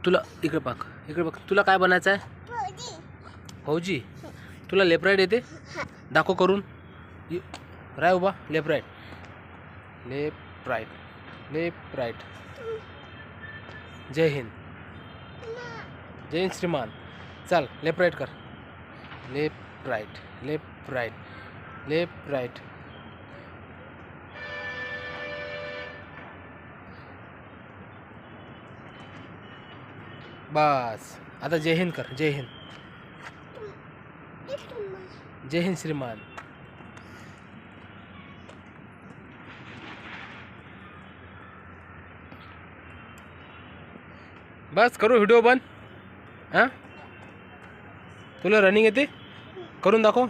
तुला इकडे बघ, इकडे बघ. तुला काय बनायचं आहे? फौजी. तुला लेफ्ट राईट येते? दाखव करून. राय उभा. Left right, left right, left right. जय हिंद. जय हिंद श्रीमान. चल लेफ्ट राईट कर. Left right, left right, left right. बस. आता जय हिंद कर. जय हिंद. जय हिंद श्रीमान. बस करू व्हिडिओ बंद. हां तुला रनिंग येते? करून दाखव.